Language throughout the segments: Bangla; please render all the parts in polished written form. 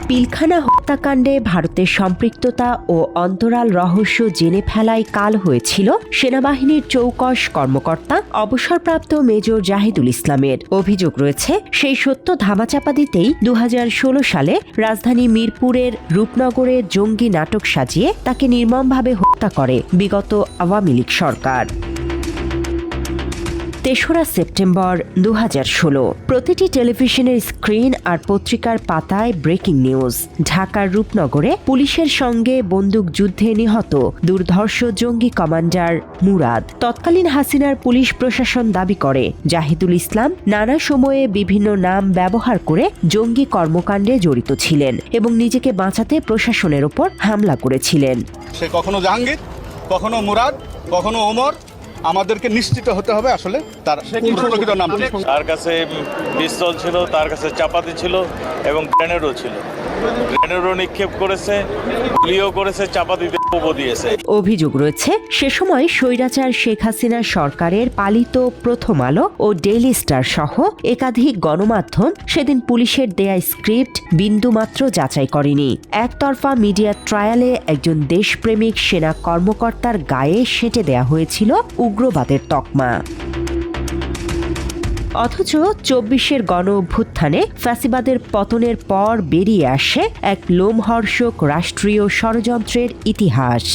পিলখানা হত্যাকাণ্ডে ভারতের সম্পৃক্ততা ও অন্তরাল রহস্য জেনে ফেলায় কাল হয়েছিল সেনাবাহিনীর চৌকস কর্মকর্তা অবসরপ্রাপ্ত মেজর জাহিদুল ইসলামের। অভিযোগ রয়েছে, সেই সত্য ধামাচাপা দিতেই 2016 সালে রাজধানী মিরপুরের রূপনগরে জঙ্গি নাটক সাজিয়ে তাকে নির্মমভাবে হত্যা করে বিগত আওয়ামী লীগ সরকার। 3রা সেপ্টেম্বর 2016 প্রতিটি টেলিভিশনের স্ক্রিন আর পত্রিকার পাতায় ব্রেকিং নিউজ। ঢাকার রূপনগরে পুলিশের সঙ্গে বন্দুক যুদ্ধে নিহত দুর্ধর্ষ জঙ্গি কমান্ডার মুরাদ। তৎকালীন হাসিনার পুলিশ প্রশাসন দাবি করে জাহিদুল ইসলাম নানা সময়ে বিভিন্ন নাম ব্যবহার করে জঙ্গি কর্মকাণ্ডে জড়িত ছিলেন এবং নিজেকে বাঁচাতে প্রশাসনের ওপর হামলা করেছিলেন। সে কখনো জাহাঙ্গীর, কখনো মুরাদ, কখনো ওমর। আমাদেরকে নিশ্চিত হতে হবে আসলে তার প্রকৃত নাম। তার কাছে পিস্তল ছিল, তার কাছে চাপাতি ছিল এবং গ্রেনেডও ছিল। গ্রেনেডও নিক্ষেপ করেছে, গুলিও করেছে, চাপাতিতে কোপও দিয়েছে। অভিযোগ রয়েছে, সে সময় স্বৈরাচার শেখ হাসিনা সরকারের পালিত প্রথম আলো ও ডেইলি স্টার সহ একাধিক গণমাধ্যম সেদিন পুলিশের দেয়া স্ক্রিপ্ট বিন্দুমাত্র যাচাই করেনি। একতরফা মিডিয়া ট্রায়ালে একজন দেশপ্রেমিক সেনা কর্মকর্তার গায়ে সেঁটে দেয়া হয়েছিল উগ্রবাদের তকমা। অথচ 24-এর গণ অভ্যুত্থানে ফ্যাসিবাদের পতনের পর বেরিয়ে আসে এক লোমহর্ষক রাষ্ট্রীয় ষড়যন্ত্রের ইতিহাস।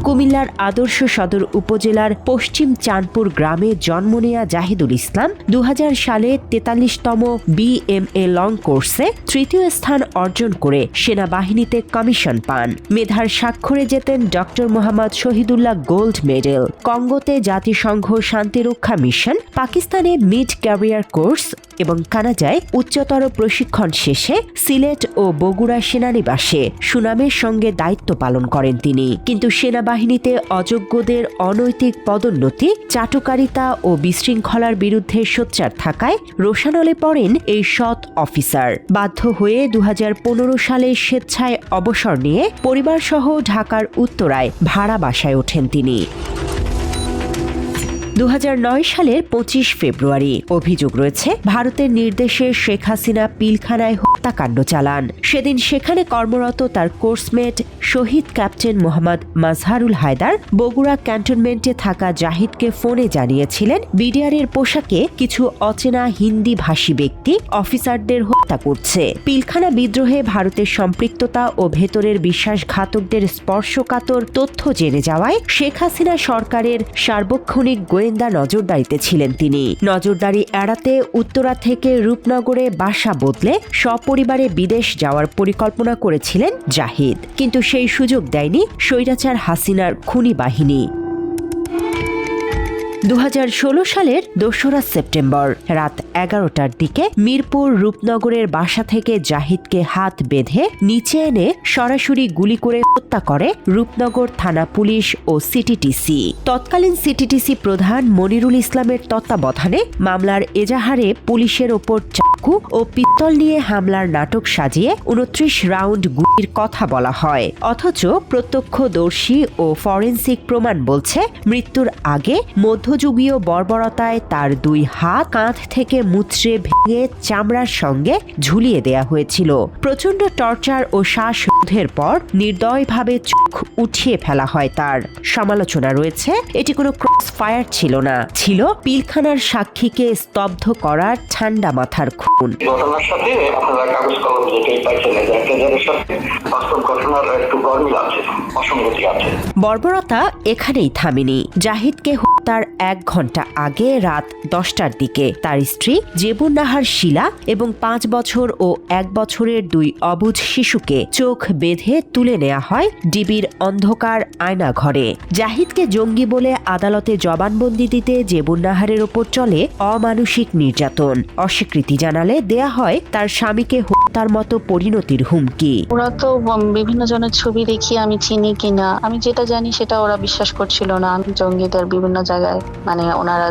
কুমিল্লার আদর্শ সদর উপজেলার পশ্চিম চাঁদপুর গ্রামে জন্ম নেয়া জাহিদুল ইসলাম 2000 সালে 43তম BMA লং কোর্সে 3য় স্থান অর্জন করে সেনাবাহিনীতে কমিশন পান। মেধার স্বাক্ষরে যেতেন doctor Mohammad Shahidullah gold medal. কঙ্গোতে জাতিসংঘ শান্তিরক্ষা মিশন, পাকিস্তানে মিড ক্যারিয়ার কোর্স এবং কানাডায় উচ্চতর প্রশিক্ষণ শেষে সিলেট ও বগুড়া সেনানিবাসে সুনামের সঙ্গে দায়িত্ব পালন করেন তিনি। কিন্তু সেনাবাহিনীতে অযোগ্যদের অনৈতিক পদোন্নতি, চাটুকারিতা ও বিশৃঙ্খলার বিরুদ্ধে সোচ্চার থাকায় রোষানলে পড়েন এই সৎ অফিসার। বাধ্য হয়ে 2015 সালে স্বেচ্ছায় অবসর নিয়ে পরিবারসহ ঢাকার উত্তরায় ভাড়া বাসায় ওঠেন তিনি। 2009 সালের 25 ফেব্রুয়ারি অভিযোগ রয়েছে, ভারতের নির্দেশে শেখ হাসিনা পিলখানায় হত্যাকাণ্ড চালান। সেদিন সেখানে কর্মরত তার কোর্সমেট শহীদ ক্যাপ্টেন মোহাম্মদ মাজহারুল হায়দার বগুড়া ক্যান্টনমেন্টে থাকা জাহিদকে ফোনে জানিয়েছিলেন বিডিআরের পোশাকে কিছু অচেনা হিন্দি ভাষী ব্যক্তি অফিসারদের হত্যা করছে। পিলখানা বিদ্রোহে ভারতের সম্পৃক্ততা ও ভেতরের বিশ্বাসঘাতকদের স্পর্শকাতর তথ্য জেনে যাওয়ায় শেখ হাসিনা সরকারের সার্বক্ষণিক গোয়েন্দা নজরদারিতে ছিলেন তিনি। নজরদারি এড়াতে উত্তরা থেকে রূপনগরে বাসা বদলে সপরিবারে বিদেশ যাওয়ার পরিকল্পনা করেছিলেন জাহিদ, কিন্তু সেই সুযোগ দেয়নি স্বৈরাচার হাসিনার খুনি বাহিনী। 2016 সালের 2রা সেপ্টেম্বর রাত 11টার দিকে মিরপুর রূপনগরের বাসা থেকে জাহিদকে হাত বেঁধে নিচে এনে সরাসরি গুলি করে হত্যা করে রূপনগর থানা পুলিশ ও সিটিটিসি। তৎকালীন সিটিটিসি প্রধান মনিরুল ইসলামের তত্ত্বাবধানে মামলার এজাহারে পুলিশের ওপর চাকু ও পিস্তল নিয়ে হামলার নাটক সাজিয়ে 29 রাউন্ড গুলির কথা বলা হয়। অথচ প্রত্যক্ষদর্শী ও ফরেনসিক প্রমাণ বলছে, মৃত্যুর আগে মধ্যযুগীয় বর্বরতায় তার 2 হাত কাঁধ থেকে মুচড়ে ভেঙে চামড়ার সঙ্গে ঝুলিয়ে দেয়া হয়েছিল। প্রচণ্ড টর্চার ও শ্বাসরোধের পর নির্দয়ভাবে চোখ উঠিয়ে ফেলা হয় তার। সমালোচনা রয়েছে, এটি কোনো ক্রস ফায়ার ছিল না, ছিল পিলখানার সাক্ষীকে স্তব্ধ করার ঠান্ডা মাথার খুন। ঘটনার সাথে আপনারা কাগজ কলম যেটাই পাইছেন, একের সাথে বাস্তব ঘটনার একটু গরমিল আছে, অসঙ্গতি আছে। বর্বরতা এখানেই থামেনি। জাহিদকে হত্যার 1 ঘন্টা আগে রাত 10টার দিকে তার স্ত্রী জেবুন নাহার শিলা এবং 5 বছর ও 1 বছরের 2 অবুঝ শিশুকে চোখ বেঁধে তুলে নেওয়া হয় ডিবির অন্ধকার আয়না ঘরে। জাহিদকে জঙ্গি বলে আদালতে জবানবন্দি দিতে জেবুন নাহারের ওপর চলে অমানুষিক নির্যাতন। অস্বীকৃতি জানালে দেয়া হয় তার স্বামীকে হত্যার মতো পরিণতির হুমকি। ওরা তো বিভিন্ন জনের ছবি দেখি আমি চিনি কিনা, আমি যেটা জানি সেটা ওরা বিশ্বাস করছিল না। আমি জঙ্গিদের বিভিন্ন জায়গায় মানে ওনারা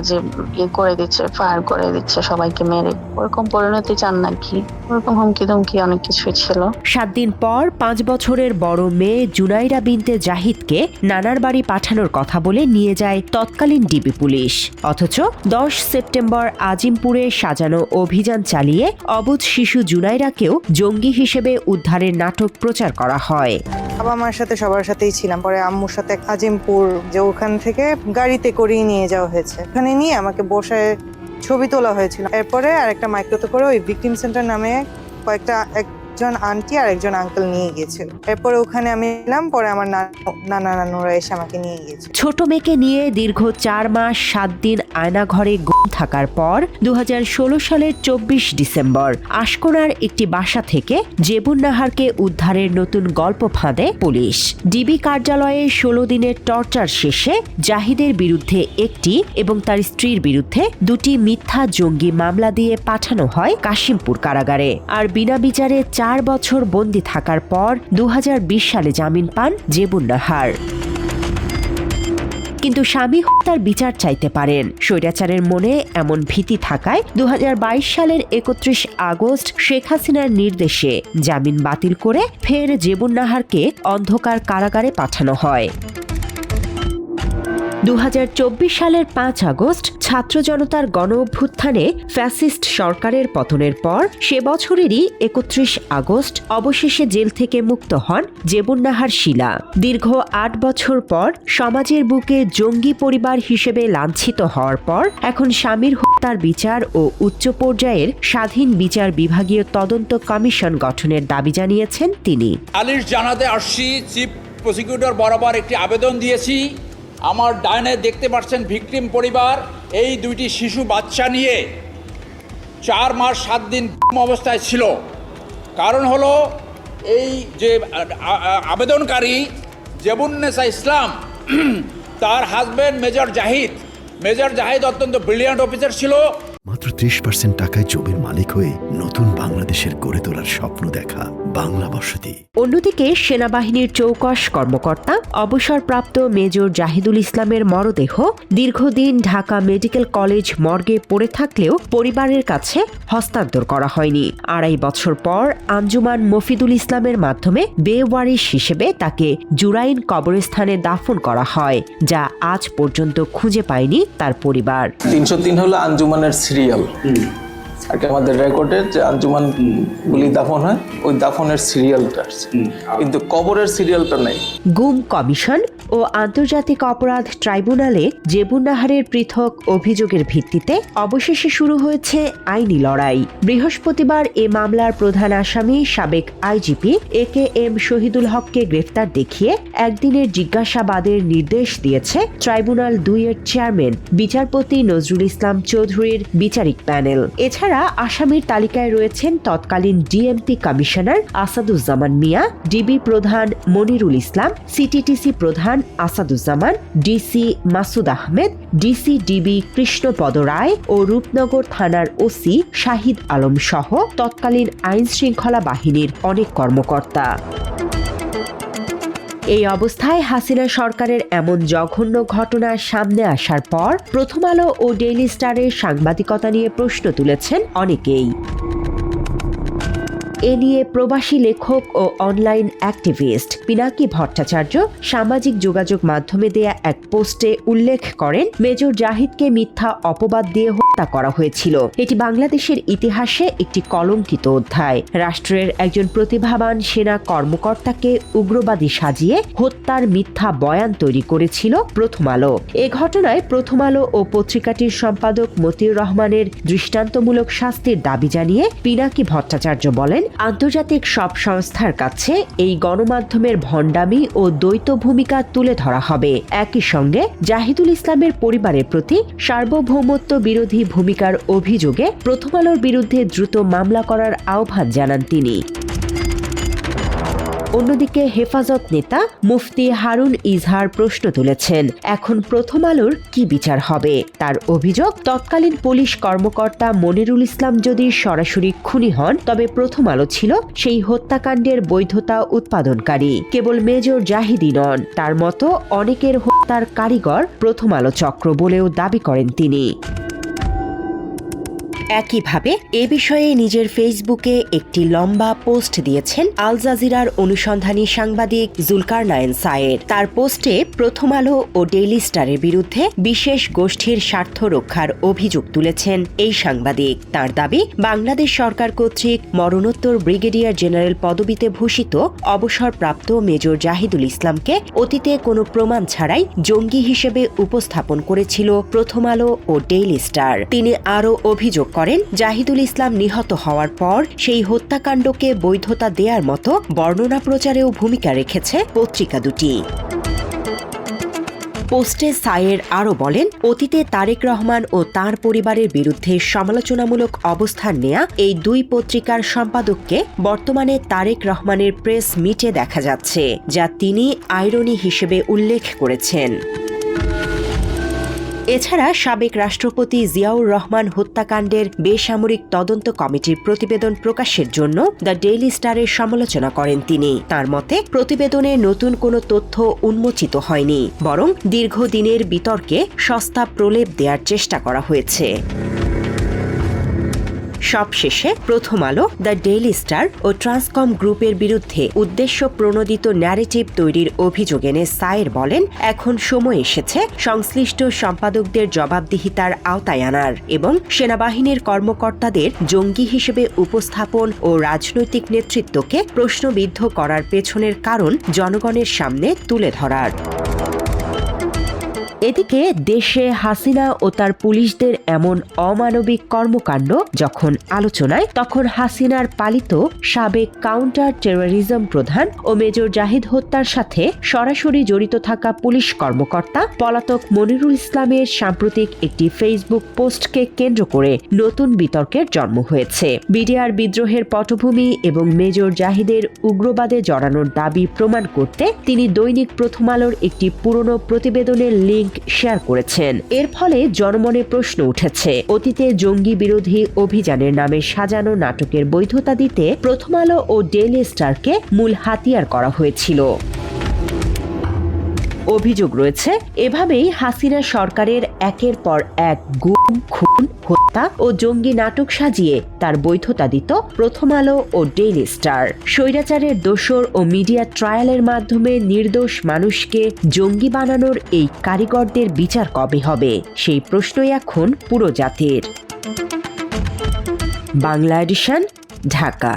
যে করে দিচ্ছে, ফায়ার করে দিচ্ছে সবাইকে মেরে, ওরকম পরিণতি চান নাকি? ওরকম হুমকি ধমকি অনেক কিছুই ছিল। 7 দিন পর 5 বছরের বড় মেয়ে জুনাইরা বিনতে জাহিদকে নানার বাড়ি পাঠানোর কথা বলে নিয়ে যায় তৎকালীন ডিবি পুলিশ। অথচ 10 সেপ্টেম্বর আজিমপুরে সাজানো অভিযান চালিয়ে অবুঝ শিশু জুনাইরাকেও জঙ্গি হিসেবে উদ্ধারের নাটক প্রচার করা হয়। বাবা মার সাথে সবার সাথেই ছিলাম, পরে আম্মুর সাথে আজিমপুর যে ওখান থেকে গাড়িতে করিয়ে নিয়ে যাওয়া হয়েছে, ওখানে নিয়ে আমাকে বসায় ছবি তোলা হয়েছিল। এরপরে আরেকটা মাইক্রোতে করে ওই ভিকটিম সেন্টার নামে একজন আন্টি আর একজন আঙ্কেল নিয়ে গিয়েছিল। এরপরে ওখানে আমি এলাম, পরে আমার নানা নানুরা এসে আমাকে নিয়ে গিয়েছে। ছোট মেয়েকে নিয়ে দীর্ঘ 4 মাস 7 দিন আয়না ঘরে গুম থাকার পর 2016 সালের 24 ডিসেম্বর আশকোনার একটি বাসা থেকে জেবুন নাহারকে উদ্ধারের নতুন গল্প ফাঁদে পুলিশ। ডিবি কার্যালয়ে 16 দিনের টর্চার শেষে জাহিদের বিরুদ্ধে একটি এবং তার স্ত্রীর বিরুদ্ধে 2টি মিথ্যা জঙ্গি মামলা দিয়ে পাঠানো হয় কাশিমপুর কারাগারে। আর বিনা বিচারে 4 বছর বন্দী থাকার পর 2020 সালে জামিন পান জেবুন নাহার। কিন্তু স্বামী হত্যার বিচার চাইতে পারেন। স্বৈরাচারের মনে এমন ভীতি থাকায় 2022 সালের 31 আগস্ট শেখ হাসিনার নির্দেশে জামিন বাতিল করে ফের জেবুন নাহারকে অন্ধকার কারাগারে পাঠানো হয়। 2024 সালের 5 আগস্ট ছাত্র জনতার গণ অভ্যুত্থানে ফ্যাসিস্ট সরকারের পতনের পর সে বছরেরই 31 আগস্ট অবশেষে জেল থেকে মুক্ত হন জেবুন নাহার শিলা। দীর্ঘ 8 বছর পর সমাজের বুকে জঙ্গি পরিবার হিসেবে লাঞ্ছিত হওয়ার পর এখন স্বামীর হত্যার বিচার ও উচ্চ পর্যায়ের স্বাধীন বিচার বিভাগীয় তদন্ত কমিশন গঠনের দাবি জানিয়েছেন তিনি। নালিশ জানাতে আসছি, চিফ প্রসিকিউটর বরাবর একটি আবেদন দিয়েছি। আমার ডাইনে দেখতে পাচ্ছেন ভিকটিম পরিবার এই 2টি শিশু বাচ্চা নিয়ে 4 মাস 7 দিন অবস্থায় ছিল। কারণ হলো এই যে আবেদনকারী জেবুন্নেসা ইসলাম, তার হাজব্যান্ড মেজর জাহিদ অত্যন্ত ব্রিলিয়ান্ট অফিসার ছিল। মাত্র 30% টাকায় জমির মালিক হয়ে নতুন বাংলাদেশের গড়ে তোলার স্বপ্ন দেখা বাংলা বসতি। অন্যদিকে সেনাবাহিনীর চৌকস কর্মকর্তা অবসরপ্রাপ্ত মেজর জাহিদুল ইসলামের মরদেহ দীর্ঘদিন ঢাকা মেডিকেল কলেজ মর্গে পড়ে থাকলেও পরিবারের কাছে হস্তান্তর করা হয়নি। 2.5 বছর পর আঞ্জুমান মফিদুল ইসলামের মাধ্যমে বেওয়ারিশ হিসেবে তাকে জুরাইন কবরস্থানে দাফন করা হয়, যা আজ পর্যন্ত খুঁজে পায়নি তার পরিবার। 303 হলো আঞ্জুমানের সিরিয়াল আর কি, আমাদের রেকর্ডে যে আঞ্জুমান গুলি দাফন হয় ওই দাফনের সিরিয়ালটা, কিন্তু কবরের সিরিয়ালটা নাই। গুম কমিশন ও আন্তর্জাতিক অপরাধ ট্রাইব্যুনালে জেবুন নাহারের পৃথক অভিযোগের ভিত্তিতে অবশেষে শুরু হয়েছে আইনি লড়াই। বৃহস্পতিবার এ মামলার প্রধান আসামি সাবেক আইজিপি AKM শহীদুল হককে গ্রেফতার দেখিয়ে একদিনের জিজ্ঞাসাবাদের নির্দেশ দিয়েছে ট্রাইব্যুনাল 2 এর চেয়ারম্যান বিচারপতি নজরুল ইসলাম চৌধুরীর বিচারিক প্যানেল। এছাড়া আসামির তালিকায় রয়েছেন তৎকালীন DMP commissioner Asaduzzaman Mia, DB প্রধান মনিরুল ইসলাম, সিটিটিসি প্রধান Asaduzzaman, DC Masud Ahmed, DC DB Krishnapada Roy ও রূপনগর থানার ওসি শাহিদ আলম সহ তৎকালীন আইন শৃঙ্খলা বাহিনীর অনেক কর্মকর্তা। এই অবস্থায় হাসিনা সরকারের এমন জঘন্য ঘটনা সামনে আসার পর প্রথম আলো ও ডেইলি স্টারের সাংবাদিকতা নিয়ে প্রশ্ন তুলেছেন অনেকেই। এ নিয়ে প্রবাসী লেখক ও অনলাইন অ্যাক্টিভিস্ট পিনাকি ভট্টাচার্য সামাজিক যোগাযোগ মাধ্যমে দেয়া এক পোস্টে উল্লেখ করেন, মেজর জাহিদকে মিথ্যা অপবাদ দিয়ে হত্যা করা হয়েছিল। এটি বাংলাদেশের ইতিহাসে একটি কলঙ্কিত অধ্যায়। রাষ্ট্রের একজন প্রতিভাবান সেনা কর্মকর্তাকে উগ্রবাদী সাজিয়ে হত্যার মিথ্যা বয়ান তৈরি করেছিল প্রথম আলো। এ ঘটনায় প্রথম আলো ও পত্রিকাটির সম্পাদক মতিউর রহমানের দৃষ্টান্তমূলক শাস্তির দাবি জানিয়ে পিনাকি ভট্টাচার্য বলেন, আন্তর্জাতিক সব সংস্থার কাছে এই গণমাধ্যমের ভণ্ডামি ও দ্বৈত ভূমিকা তুলে ধরা হবে। একই সঙ্গে জাহিদুল ইসলামের পরিবারের প্রতি সার্বভৌমত্ব বিরোধী ভূমিকার অভিযোগে প্রথম আলোর বিরুদ্ধে দ্রুত মামলা করার আহ্বান জানান তিনি। অন্যদিকে হেফাজত নেতা মুফতি হারুন ইজহার প্রশ্ন তুলেছেন, এখন প্রথম আলোর কি বিচার হবে? তার অভিযোগ, তৎকালীন পুলিশ কর্মকর্তা মনিরুল ইসলাম যদি সরাসরি খুনি হন তবে প্রথম আলো ছিল সেই হত্যাকাণ্ডের বৈধতা উৎপাদনকারী। কেবল মেজর জাহিদই নন, তার মতো অনেকের হত্যার কারিগর প্রথম আলো চক্র বলেও দাবি করেন তিনি। একইভাবে এ বিষয়ে নিজের ফেসবুকে একটি লম্বা পোস্ট দিয়েছেন আল জাজিরার অনুসন্ধানী সাংবাদিক জুলকারনাইন সায়েদ। তার পোস্টে প্রথম আলো ও ডেইলি স্টারের বিরুদ্ধে বিশেষ গোষ্ঠীর স্বার্থ রক্ষার অভিযোগ তুলেছেন এই সাংবাদিক। তার দাবি, বাংলাদেশ সরকার কর্তৃক মরণোত্তর ব্রিগেডিয়ার জেনারেল পদবিতে ভূষিত অবসরপ্রাপ্ত মেজর জাহিদুল ইসলামকে অতীতে কোনো প্রমাণ ছাড়াই জঙ্গি হিসেবে উপস্থাপন করেছিল প্রথম আলো ও ডেইলি স্টার। তিনি আরও অভিযোগ করেন, জাহিদুল ইসলাম নিহত হওয়ার পর সেই হত্যাকাণ্ডকে বৈধতা দেওয়ার মতো বর্ণনা প্রচারেও ভূমিকা রেখেছে পত্রিকা দুটি। পোস্টে সায়ের আরও বলেন, অতীতে তারেক রহমান ও তার পরিবারের বিরুদ্ধে সমালোচনামূলক অবস্থান নেয়া এই দুই পত্রিকার সম্পাদককে বর্তমানে তারেক রহমানের প্রেস মিটে দেখা যাচ্ছে, যা তিনি আইরনি হিসেবে উল্লেখ করেছেন। এছাড়া সাবেক রাষ্ট্রপতি জিয়াউর রহমান হত্যাকাণ্ডের বেসামরিক তদন্ত কমিটির প্রতিবেদন প্রকাশের জন্য দ্য ডেইলি স্টারের সমালোচনা করেন তিনি। তার মতে, প্রতিবেদনে নতুন কোনো তথ্য উন্মোচিত হয়নি, বরং দীর্ঘদিনের বিতর্কে সস্তা প্রলেপ দেওয়ার চেষ্টা করা হয়েছে। সবশেষে প্রথম আলো, দ্য ডেইলি স্টার ও ট্রান্সকম গ্রুপের বিরুদ্ধে উদ্দেশ্য প্রণোদিত ন্যারেটিভ তৈরির অভিযোগ এনে সায়ের বলেন, এখন সময় এসেছে সংশ্লিষ্ট সম্পাদকদের জবাবদিহিতার আওতায় আনার এবং সেনাবাহিনীর কর্মকর্তাদের জঙ্গি হিসেবে উপস্থাপন ও রাজনৈতিক নেতৃত্বকে প্রশ্নবিদ্ধ করার পেছনের কারণ জনগণের সামনে তুলে ধরার। এদিকে দেশে হাসিনা ও তার পুলিশদের এমন অমানবিক কর্মকাণ্ড যখন আলোচনায়, তখন হাসিনার পালিত সাবেক কাউন্টার টেরোরিজম প্রধান ও মেজর জাহিদ হত্যার সাথে সরাসরি জড়িত থাকা পুলিশ কর্মকর্তা পলাতক মনিরুল ইসলামের সাম্প্রতিক একটি ফেসবুক পোস্টকে কেন্দ্র করে নতুন বিতর্কের জন্ম হয়েছে। বিডিআর বিদ্রোহের পটভূমি এবং মেজর জাহিদের উগ্রবাদে জড়ানোর দাবি প্রমাণ করতে তিনি দৈনিক প্রথম আলোর একটি পুরনো প্রতিবেদনের লিঙ্ক শেয়ার করেছেন। এর ফলে জনমনে প্রশ্ন উঠেছে, অতীতে জঙ্গি বিরোধী অভিযানের নামে সাজানো নাটকের বৈধতা দিতে প্রথম আলো ও ডেইলি স্টারকে মূল হাতিয়ার করা হয়েছিল। অভিযোগ রয়েছে, এভাবেই হাসিনা সরকারের একের পর এক গুম, খুন, হত্যা ও জঙ্গি নাটক সাজিয়ে তার বৈধতা দিত প্রথম আলো ও ডেইলি স্টার। স্বৈরাচারের দোসর ও মিডিয়া ট্রায়ালের মাধ্যমে নির্দোষ মানুষকে জঙ্গি বানানোর এই কারিগরদের বিচার কবে হবে, সেই প্রশ্নই এখন পুরো জাতির। বাংলা এডিশন, ঢাকা।